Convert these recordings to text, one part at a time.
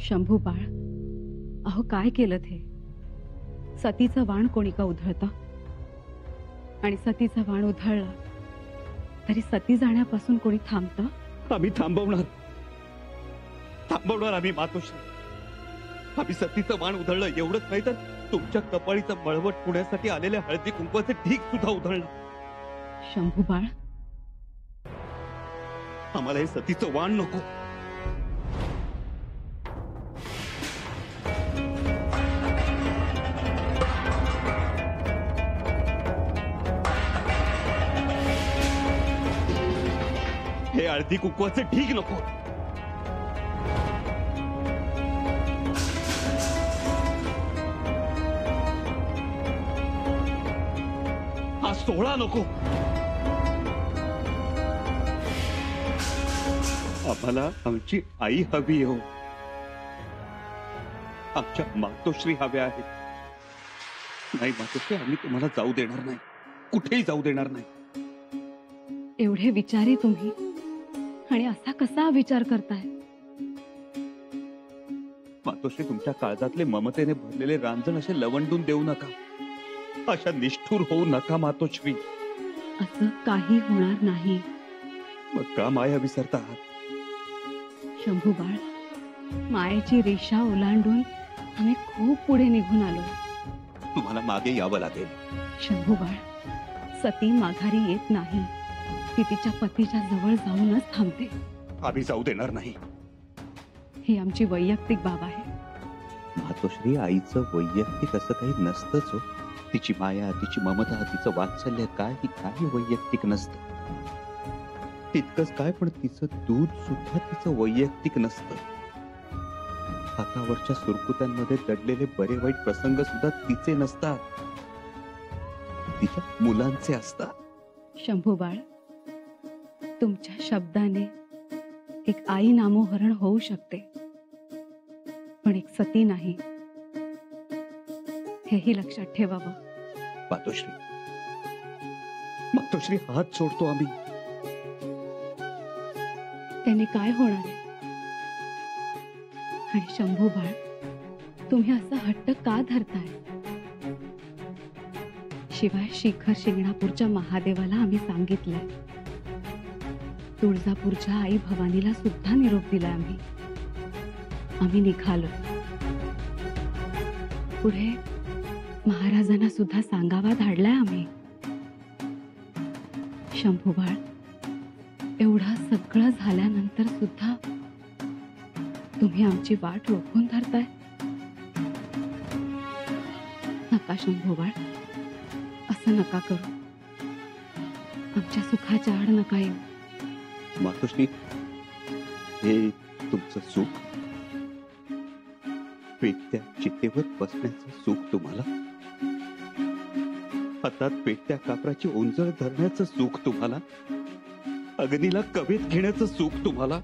शंभू बाळ, अहो काय केलं ते? सतीचं वाण कोणी का उधळतं? आणि सतीचा वाण उधळला तरी सती जाण्यापासून कोणी थांबतं? आम्ही थांबवणार आम्ही मातोश्री. आम्ही सतीचं वाण उधळलं एवढंच नाही तर तुमच्या कपाळीचं मळवट पुण्यासाठी आलेल्या हळदी कुंकवाचे ढीग सुद्धा उधळलं. शंभू बाळ, आम्हाला हे सतीचं वाण नको. हे हळदी कुंकवाचे ढीग नको. हा सोहळा नको. आम्हाला आमची आई हवी हो. आमच्या मातोश्री हव्या आहेत. नाही मातोश्री, आम्ही तुम्हाला जाऊ देणार नाही, कुठेही जाऊ देणार नाही. एवढे विचारी तुम्ही आणि असा कसा विचार करताय? मातोश्री, तुमच्या काळजातले ममतेने भरलेले रांजण असे लवंडून देऊ नका. अशा निष्ठुर होऊ नका मातोश्री. असं काही होणार नाही. मग का माया विसरता आहात? शंभू बाळ, मायेची रेषा ओलांडून आम्ही खूप पुढे निघून आलो. तुम्हाला मागे यावं लागेल. शंभू बाळ, सती माघारी येत नाही. ती तिच्या पतीच्या जवळ जाऊनच थांबते. आम्ही जाऊ देणार नाही. ही आमची वैयक्तिक बाब आहे. मातोश्री, आईचं वैयक्तिक असं काही नसतंच हो. तिची माया, तिची ममता, तिचं वात्सल्य काही वैयक्तिक नसतं. तितकंच काय, पण तिचं दूध सुद्धा तिचं वैयक्तिक नसतं. हातावरच्या सुरकुत्यांमध्ये दडलेले बरे वाईट प्रसंग सुद्धा तिचे नसतात, तिच्या मुलांचे असतात. शंभू बाळ, तुमच्या शब्दाने एक आई नामोहरण होऊ शकते, पण एक सती नाही, हेही लक्षात ठेवावं. मातोश्री, मातोश्री, हात सोडतो आम्ही. त्याने काय होणार आहे? आणि शंभू बाळ, तुम्ही असा हट्ट का धरताय? शिवाय शिखर शिंगणापूरच्या महादेवाला आम्ही सांगितलंय. तुळजापूरच्या आई भवानीला सुद्धा निरोप दिलाय आम्ही. आम्ही निघालो. पुढे महाराजांना सुद्धा सांगावा धाडलाय आम्ही. शंभू बाळ, एवढं सगळं झाल्यानंतर सुद्धा तुम्ही आमची वाट रोखून धरताय. नका शंभू बाळ, असं नका करू. आमच्या सुखाच्या आड नका येऊ. मातोश्री, हे तुमचं सुख, पेटत्या चितेवर बसण्याचं सुख तुम्हाला, हातात पेटत्या कापराची ओंजळ धरण्याचं सुख तुम्हाला, अग्नीला कवेत घेण्याचं सुख तुम्हाला,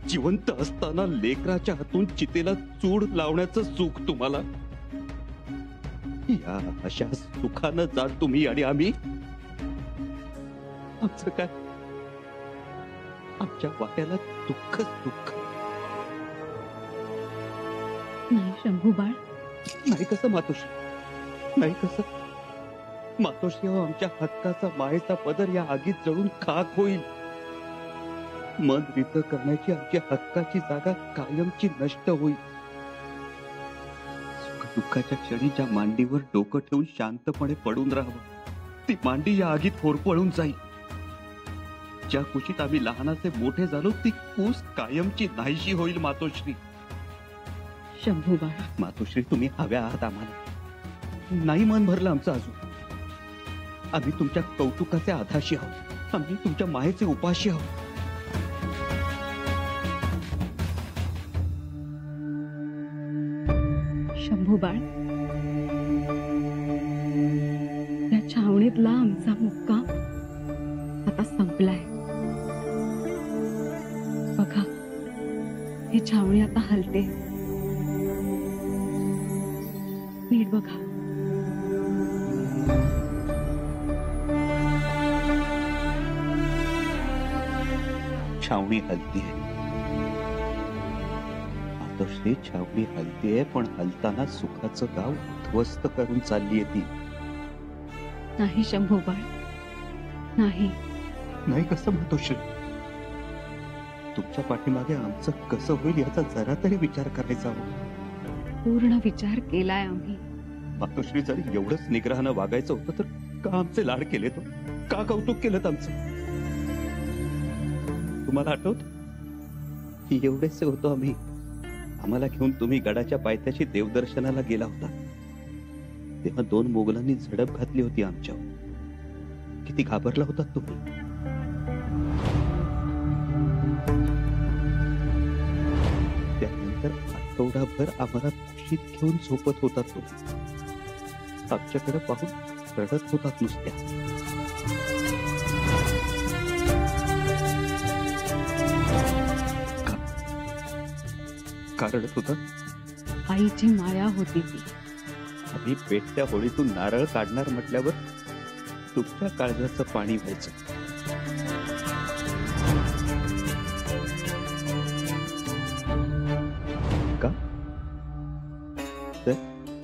जिवंत असताना लेकराच्या हातून चितेला चूड लावण्याचं सुख तुम्हाला. या अशा सुखानं जात तुम्ही आणि आम्ही. आमचं काय? आमच्या वाट्याला दुःखच दुःख. नाही शंभू बाळ. नाही कसं मातोश्री, नाही कसं? मातोश्री, हो आमच्या हक्काचा मायेचा पदर या आगीत जळून खाक होईल. मन रित करण्याची आमच्या हक्काची जागा कायमची नष्ट होईल. सुख दुःखाच्या क्षणी ज्या मांडीवर डोकं ठेवून शांतपणे पडून राहावं, ती मांडी या आगीत होरपळून जाईल. ज्या कुशीत आम्ही लहानाचे मोठे झालो, ती कूस कायमची नाहीशी होईल. मातोश्री, शंभू बाळ. मातोश्री, तुम्ही हव्या आहात आम्हाला. नाही मन भरलं आमचं अजून. आम्ही तुमच्या कौतुकाचे आधाशी आहोत. आम्ही तुमच्या मायेचे उपाशी आहोत. शंभू बाळ, या छावणीतला आमचा मुक्काम आता संपलाय. बघा, ही छावणी आता हलते. नीट बघा. छावणी हलती आहे. मातोश्री छावणी हलतीये, पण हलताना सुखाचं गाव उद्ध्वस्त करून चाललीये ती. नाही शंभूबाळ, नाही. नाही कसं मातोश्री? तुमच्या पाठीमागे आमचं कसं होईल याचा जरा तरी विचार करायचा हवा. पूर्ण विचार केलाय आम्ही. मातोश्री, जर एवढंच निग्रहानं वागायचं होतं तर का आमचे लाड केले तो? का कौतुक केलं आमचं? तुम्हाला आठवत की एवढेसे होतो आम्ही, आम्हाला घेऊन तुम्ही गडाच्या पायथ्याशी देवदर्शनाला गेला होता. तेव्हा 2 मोगलांनी झडप घातली होती आमच्यावर. किती घाबरला होता तुम्ही. त्यानंतर आठवडाभर आम्हाला कुशीत घेऊन झोपत होता तुम्ही. आमच्याकडे पाहून रडत होतात नुसत्या. का रडत होतात? आईची माया होती ती. आम्ही पेटत्या होळीतून नारळ काढणार म्हटल्यावर तुमच्या काळजाचं पाणी व्हायचं. का? तर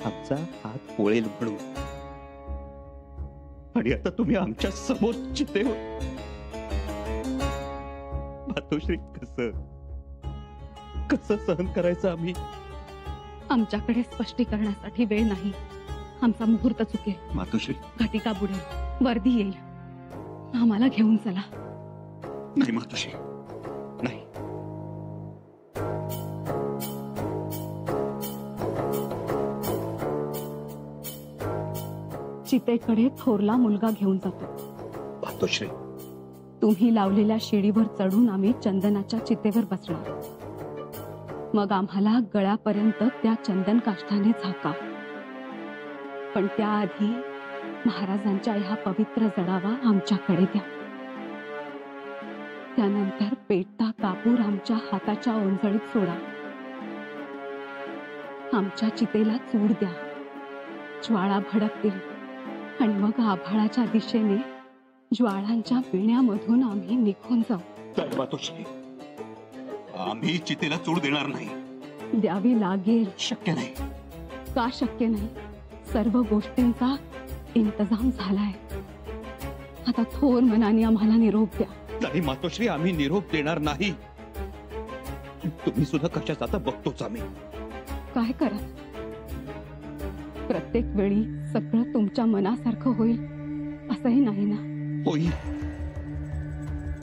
आमचा हात पोळेल म्हणून. आणि आता तुम्ही आमच्या समोर चितेवर. मातोश्री, कसं सहन करायचं आम्ही? आमच्याकडे स्पष्टीकरणासाठी वेळ नाही. आमचा मुहूर्त चुकेल. मातोश्री, घटिका बुडेल, वर्दी येईल. आम्हाला घेऊन चला. नाही मातोश्री, नाही. चितेकडे थोरला मुलगा घेऊन जातो. मातोश्री, तुम्ही लावलेल्या शिडीवर चढून आम्ही चंदनाच्या चितेवर बसणार. मग आम्हाला गळ्यापर्यंत त्या चंदन काष्ठाने झाका. पण त्याआधी महाराजांच्या ह्या पवित्र जडावा आमच्याकडे द्या. त्यानंतर पेटता कापूर आमच्या हाताच्या ओंजळीत सोडा. आमच्या चितेला चूड द्या. ज्वाळा भडकतील आणि मग आभाळाच्या दिशेने ज्वाळांच्या पिण्यामधून आम्ही निघून जाऊ. मातोश्री, आम्ही चितेला चूड देणार नाही. द्यावी लागेल. शक्य नाही. का शक्य नाही? सर्व गोष्टींचा इंतजाम झालाय. आता थोर मनाने आम्हाला निरोप द्या. नाही मातोश्री, आम्ही निरोप देणार नाही. तुम्ही सुद्धा कशा जाता बघतोच आम्ही. काय करा? प्रत्येक वेळी सगळं तुमच्या मनासारखं होईल असंही नाही ना. होईल.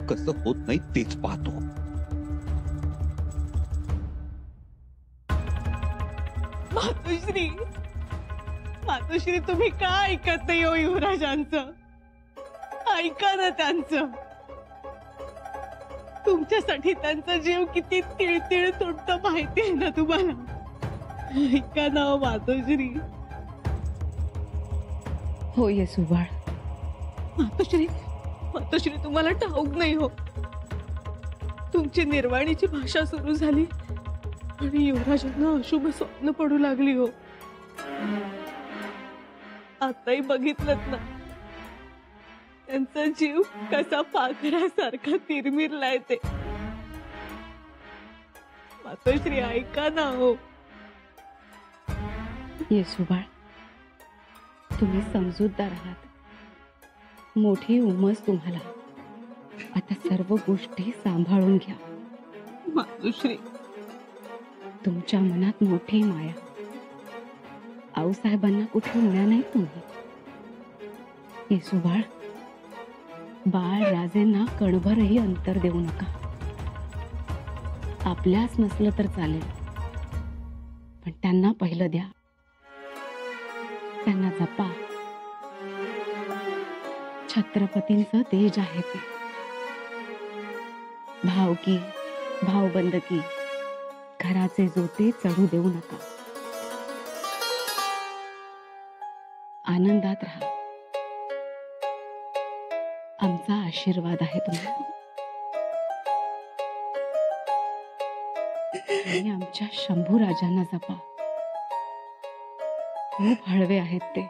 कसं होत नाही तेच पाहतो. मातोश्री, मातोश्री, तुम्ही का ऐकत नाही हो युवराजांचं? ऐका ना त्यांचं. तुमच्यासाठी त्यांचा जीव किती तिळतिळ तुटतो माहिती आहे ना तुम्हाला. ऐका ना हो मातोश्री. हो येसुबाळ. मातोश्री, मातोश्री, तुम्हाला ठाऊक नाही हो. तुमची निर्वाणीची भाषा सुरू झाली आणि युवराजांना अशुभ स्वप्न पडू लागली हो. आताही बघितलं ना, त्यांचा जीव कसा पाखरासारखा तिरमिरलाय ते. मातोश्री, ऐका ना हो. येसुबाळ, तुम्ही समजूतदार आहात. मोठी उमज तुम्हाला. आता सर्व गोष्टी सांभाळून घ्या. मातोश्री, तुमच्या मनात मोठी माया. आऊसाहेबांना कुठे उड्या नाही तुम्ही. येसुबाळ, बाळ राजेंना कणभरही अंतर देऊ नका. आपल्याच नसलं तर चालेल, पण त्यांना पहिलं द्या. त्यांना जपा. छत्रपतींचं तेज आहे ते. भावकी, भावबंदकी, घराचे जोते चढू देऊ नका. आनंदात राहा. आमचा आशीर्वाद आहे तुम्हाला. आणि आमच्या शंभू राजांना जपा. खूप हळवे आहेत ते.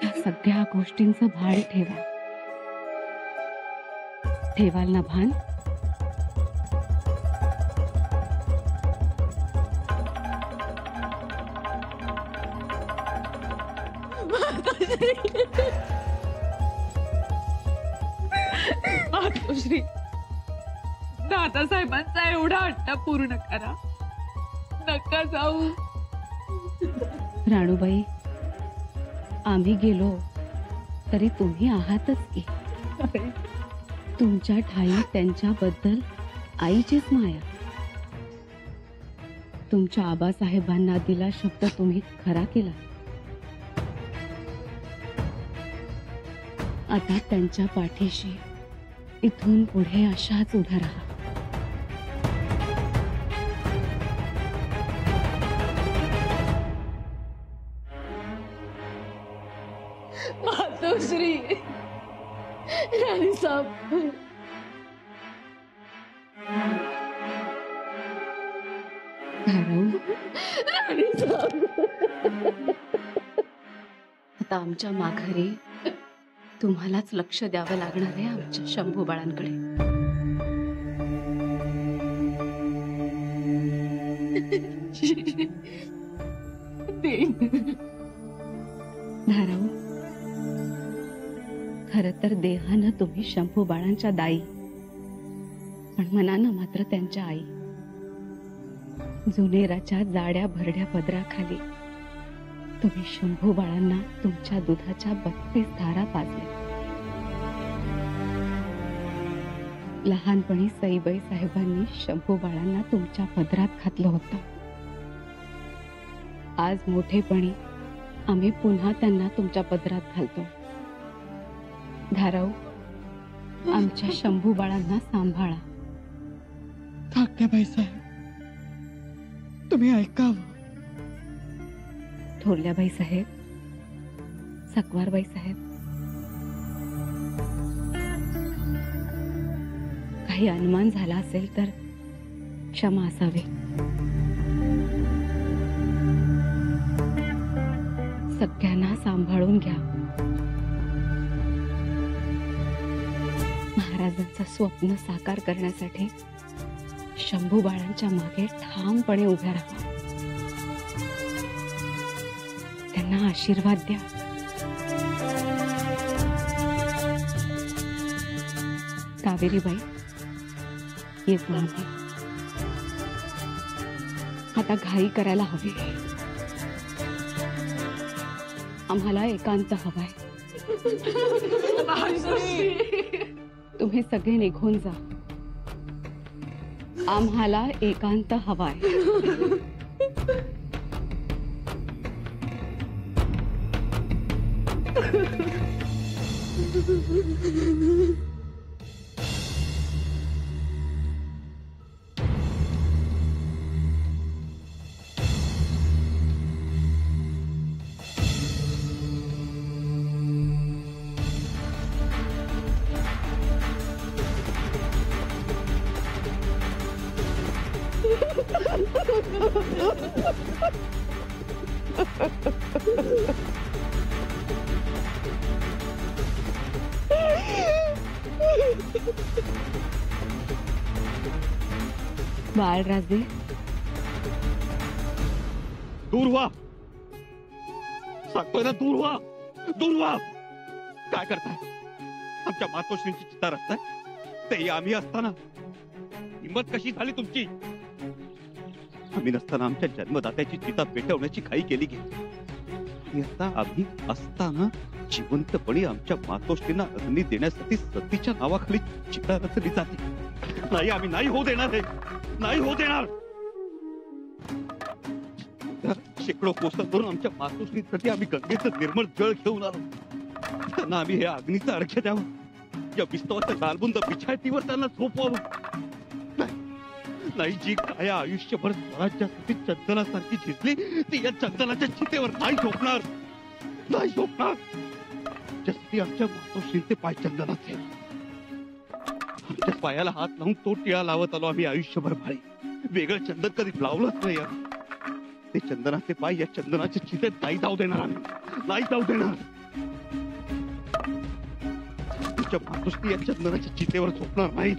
या सगळ्या गोष्टींचं भान ठेवा. ठेवाल ना भान? मातोश्री, दादासाहेबांचा एवढा हट्ट पूर्ण करा, नका जाऊ. राणूबाई, आम्ही गेलो तरी तुम्ही आहातच की. तुमच्या ठाई त्यांच्याबद्दल आईचीच माया. तुमच्या आबासाहेबांना दिला शब्द तुम्ही खरा केला. आता त्यांच्या पाठीशी इथून पुढे अशाच उभ्या राहा. मातोश्री, राणी साहेब, धाराऊ, राणी साहेब. आता आमच्या माघारी तुम्हालाच लक्ष द्यावं लागणार आहे आमच्या शंभू बाळांकडे. धाराऊ, खर तर देहानं तुम्ही शंभू बाळांच्या दाई, पण मनानं मात्र त्यांच्या आई. जुनेराच्या जाड्या भरड्या पदराखाली तुम्ही शंभू बाळांना तुमच्या दुधाच्या 32 धारा पाजल्या. लहानपणी सईबाई साहेबांनी शंभू बाळांना तुमच्या पदरात घातलं होतं. आज मोठेपणी आम्ही पुन्हा त्यांना तुमच्या पदरात घालतो. धाराऊ, आमच्या शंभू बाळांना सांभाळा. धाकट्याबाई साहेब, तुम्ही ऐकावं. थोरल्याबाई साहेब, सकवारबाई साहेब, काही अनुमान झाला असेल तर क्षमा असावी. सगळ्यांना सांभाळून घ्या. महाराजांचं स्वप्न साकार करण्यासाठी शंभू बाळांच्या मागे ठामपणे उभ्या राहा. त्यांना आशीर्वाद द्या. कावेरीबाई, येत नाही. आता घाई करायला हवी. आम्हाला एकांत हवाय. तुम्ही सगळे निघून जा. आम्हाला एकांत हवाय. बाळराजे, दूर व्हा. सांगतोय ना, दूर व्हा, दूर व्हा. काय करताय? आमच्या मातोश्रींची चिता रचताय, तेही आम्ही असताना. हिंमत कशी झाली तुमची? आम्ही नसताना आमच्या जन्मदात्याची चिता पेटवण्याची घाई केली गेली. आणि आता आम्ही असताना जिवंतपणे आमच्या मातोश्रींना अग्नी देण्यासाठी सतीच्या नावाखाली चिता रचली जाते. नाही, आम्ही नाही होऊ देणार. हे नाही होऊ देणार. शेकडो कोसा करून आमच्या मातोश्रीसाठी आम्ही गंगेचं निर्मळ जळ घेऊन आलो. त्यांना आम्ही हे अग्नीचा अर्घ्य द्यावं. या विस्तवाच्या गालबुंद बिछायतीवर त्यांना झोपवावं. नाही, जी काया आयुष्यभर स्वराज्यासाठी चंदनासारखी झिजली, ती या चंदनाच्या चितेवर नाही झोपणार. नाही झोपणार. ज्यासाठी आमच्या मातोश्रींचे पाय चंदनाचे. आमच्या पायाला हात लावून तो टिळा लावत आलो आम्ही आयुष्यभर. भाई, वेगळं चंदन कधी लावलंच नाही. ते चंदनाचे पाय या चंदनाच्या चितेत नाही जाऊ देणार आम्ही. नाही जाऊ देणार. तुमच्या मातोश्री या चंदनाच्या चितेवर झोपणार नाही.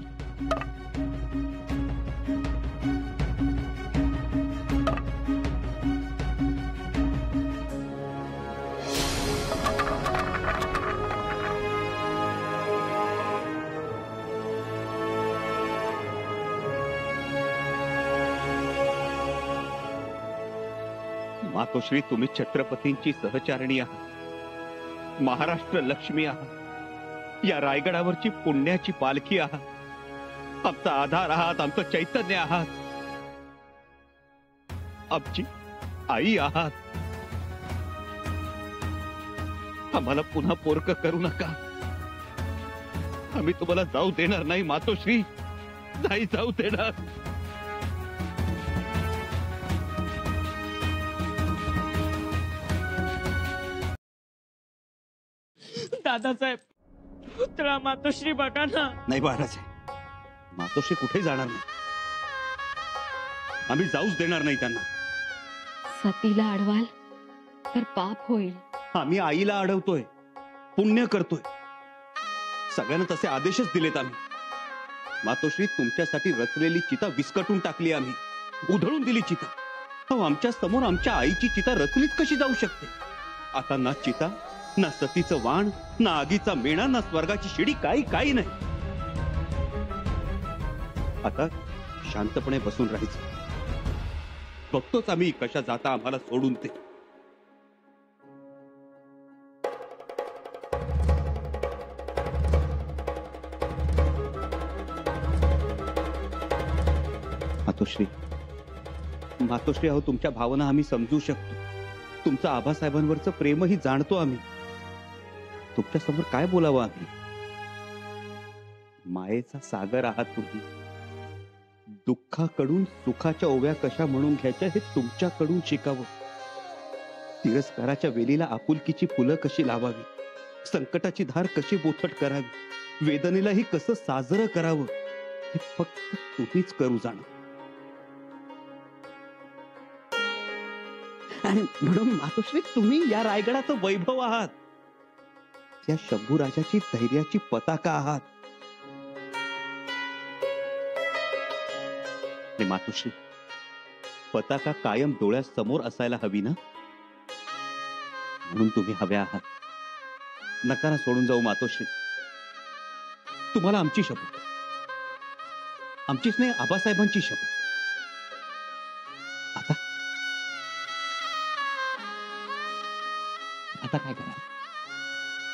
मातोश्री, तुम्ही छत्रपतींची सहचारिणी आहात, महाराष्ट्र लक्ष्मी आहात, या रायगडावरची पुण्याची पालखी आहात, आमचा आधार आहात, आमचं चैतन्य आहात, आमची आई आहात. आम्हाला पुन्हा पोरक करू नका. आम्ही तुम्हाला जाऊ देणार नाही मातोश्री, नाही जाऊ देणार. दादासाहेब, पुतळा मातोश्री बघा ना. नाही महाराज, मातोश्री कुठे जाणार नाही. आम्ही जाऊच देणार नाही त्यांना. सतीला अडवाल तर पाप होईल. आम्ही आईला अडवतोय, पुण्य करतोय. सगळ्यांना तसे आदेशच दिलेत आम्ही. मातोश्री, तुमच्यासाठी रचलेली चिता विस्कटून टाकली आम्ही, उधळून दिली चिता. अहो, आमच्या समोर आमच्या आईची चिता रचलीच कशी जाऊ शकते? आता ना चिता, ना सतीचं वाण, ना आगीचा मेणा, ना स्वर्गाची शिडी, काही नाही. आता शांतपणे बसून राहायचं. बघतोच आम्ही कशा जाता आम्हाला सोडून ते. मातोश्री, अहो, तुमच्या भावना आम्ही समजू शकतो. तुमचं आबासाहेबांवरचं प्रेमही जाणतो आम्ही. तुमच्या समोर काय बोलावं आम्ही? मायेचा सागर आहात तुम्ही. दुःखाकडून सुखाच्या ओव्या कशा म्हणून घ्यायच्या हे तुमच्याकडून शिकावं. तिरस्काराच्या वेलीला आपुलकीची फुलं कशी लावावी, संकटाची धार कशी बोथट करावी, वेदनेलाही कसं साजरं करावं, हे फक्त तुम्हीच करू जाणं. आणि म्हणून मातोश्री, तुम्ही या रायगडाचं वैभव आहात, या शंभूराजाची धैर्याची पताका आहात. मातोश्री, पताका कायम डोळ्यासमोर असायला हवी ना, म्हणून तुम्ही हव्या आहात. नका ना सोडून जाऊ मातोश्री. तुम्हाला आमची शपथ, आमचीच नाही आबासाहेबांची शपथ. आता काय करा?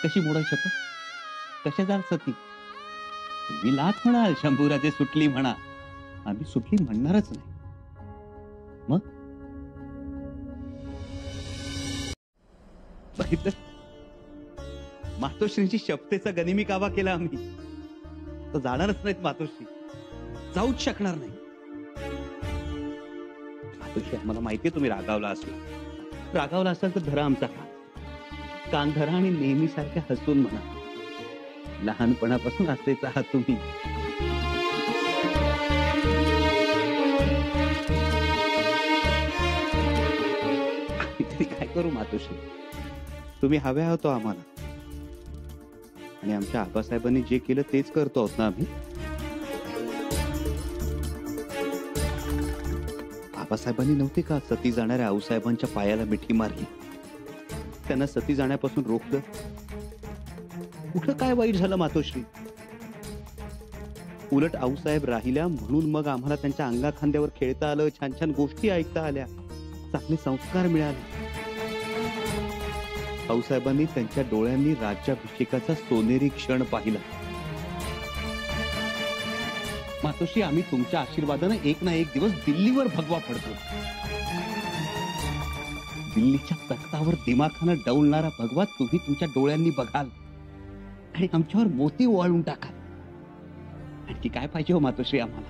कशी मोडाल शपथ? कशा जाल सती? तुम्ही लाख म्हणाल, शंभूराजे सुटली म्हणा, आम्ही सुटली म्हणणारच नाही. मग बघितलं, मातोश्रींची शपथेचा गनिमी कावा केला आम्ही. तर जाणारच नाहीत मातोश्री, जाऊच शकणार नाही. मातोश्री, आम्हाला माहितीये तुम्ही रागावला असाल तर धरा आमचा कान धरा आणि नेहमी सारख्या हसून म्हणा, लहानपणापासून असेच आहात तुम्ही. तरी काय करू मातोश्री, तुम्ही हव्या होतो आम्हाला, आणि आमच्या आबासाहेबांनी जे केलं तेच करतो आहोत ना आम्ही. आबासाहेबांनी नव्हते का सती जाणाऱ्या आऊसाहेबांच्या पायाला मिठी मारली, त्यांना सती जाण्यापासून रोखलं? कुठं काय वाईट झालं मातोश्री? उलट आऊसाहेब राहिल्या म्हणून मग आम्हाला त्यांच्या अंगा खांद्यावर खेळता आलं, छान छान गोष्टी ऐकता आल्या, चांगले संस्कार मिळाले. आऊसाहेबांनी त्यांच्या डोळ्यांनी राज्याभिषेकाचा सोनेरी क्षण पाहिला. मातोश्री, आम्ही तुमच्या आशीर्वादाने एक ना एक दिवस दिल्लीवर भगवा पडतो. दिल्लीच्या तख्तावर दिमाखानं डौलणारा भगवा तुम्ही तुमच्या डोळ्यांनी बघाल आणि आमच्यावर मोती ओवाळून टाकाल. आणखी काय पाहिजे हो मातोश्री आम्हाला?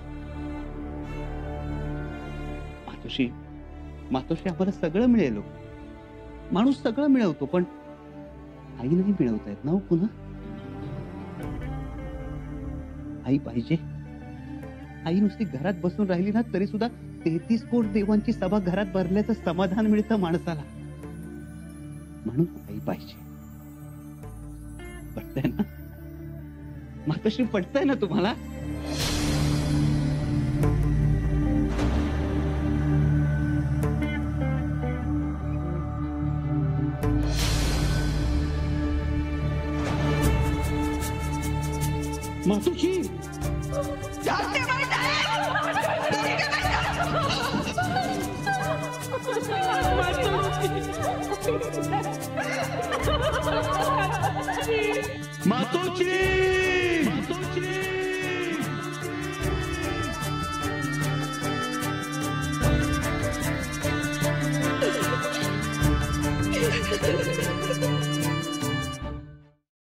मातोश्री, आम्हाला सगळं मिळेल. माणूस सगळं मिळवतो, पण आई नाही मिळवता येत ना हो पुन्हा. आई पाहिजे. आई नुसती घरात बसून राहिली ना तरी सुद्धा 33 कोटी देवांची सभा घरात भरल्याचं समाधान मिळतं माणसाला. म्हणून आई पाहिजे. पटतंय ना मातोश्री? पटतंय ना तुम्हाला? मातोश्री, मातोश्री मातोश्री